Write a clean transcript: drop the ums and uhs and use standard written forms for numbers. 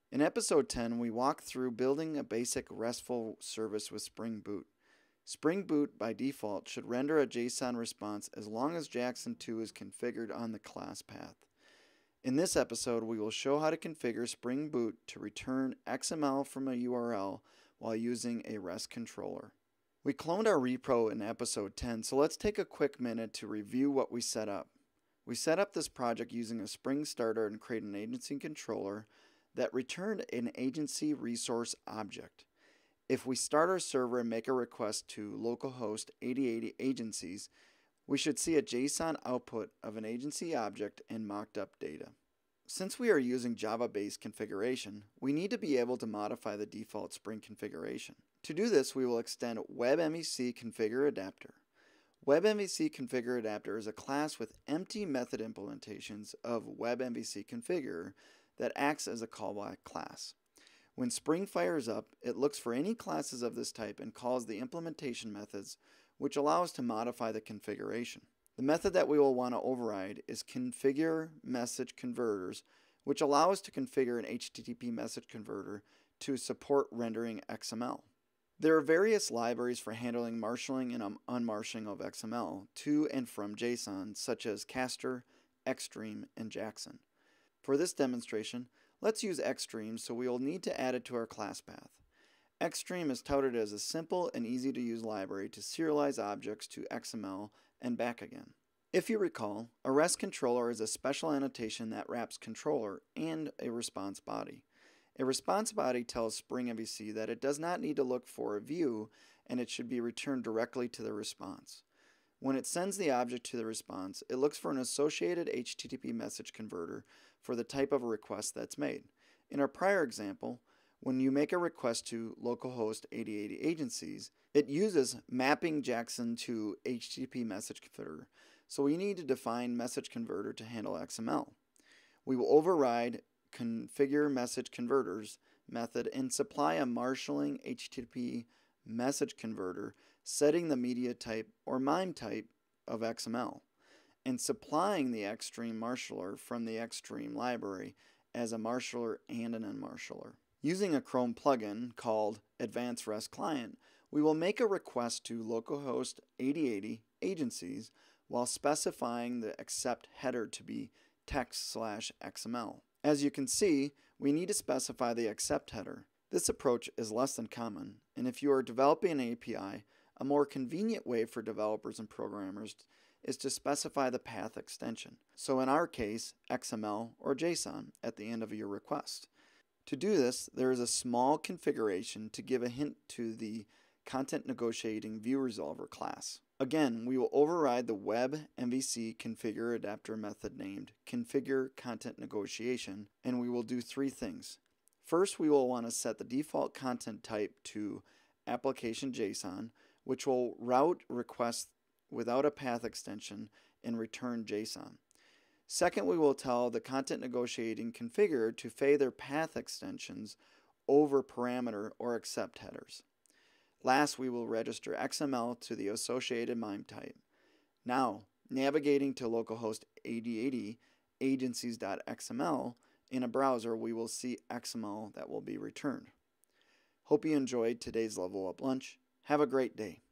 In episode 10, we walk through building a basic RESTful service with Spring Boot. Spring Boot by default should render a JSON response as long as Jackson2 is configured on the class path. In this episode, we will show how to configure Spring Boot to return XML from a URL while using a REST controller. We cloned our repro in episode 10, so let's take a quick minute to review what we set up. We set up this project using a Spring Starter and created an agency controller that returned an agency resource object. If we start our server and make a request to localhost 8080 agencies, we should see a JSON output of an agency object and mocked up data. Since we are using Java-based configuration, we need to be able to modify the default Spring configuration. To do this, we will extend webMVC configure adapter. WebMVC configure adapter is a class with empty method implementations of webMVC configure that acts as a callback class. When Spring fires up, it looks for any classes of this type and calls the implementation methods, which allow us to modify the configuration. The method that we will want to override is configure message converters, which allow us to configure an HTTP message converter to support rendering XML. There are various libraries for handling marshalling and unmarshalling of XML to and from JSON, such as Castor, Xstream, and Jackson. For this demonstration, let's use Xstream, so we will need to add it to our class path. Xstream is touted as a simple and easy to use library to serialize objects to XML and back again. If you recall, a REST controller is a special annotation that wraps controller and a response body. A response body tells Spring MVC that it does not need to look for a view and it should be returned directly to the response. When it sends the object to the response, it looks for an associated HTTP message converter for the type of request that's made. In our prior example, when you make a request to localhost 8080 agencies, it uses mapping Jackson to HTTP message converter, so we need to define message converter to handle XML. We will override configure message converters method and supply a marshalling HTTP message converter setting the media type or MIME type of XML and supplying the Xstream marshaller from the Xstream library as a marshaller and an unmarshaller. Using a Chrome plugin called Advanced REST Client, we will make a request to localhost 8080 agencies while specifying the accept header to be text/XML. As you can see, we need to specify the accept header. This approach is less than common, and if you are developing an API, a more convenient way for developers and programmers is to specify the path extension. So in our case, XML or JSON at the end of your request. To do this, there is a small configuration to give a hint to the content negotiating view resolver class. Again, we will override the webMVC configure adapter method named configure content negotiation, and we will do three things. First, we will want to set the default content type to application JSON, which will route requests without a path extension and return JSON. Second, we will tell the content negotiating configure to favor path extensions over parameter or accept headers. Last, we will register XML to the associated MIME type. Now, navigating to localhost 8080 agencies.xml in a browser, we will see XML that will be returned. Hope you enjoyed today's Level Up Lunch. Have a great day.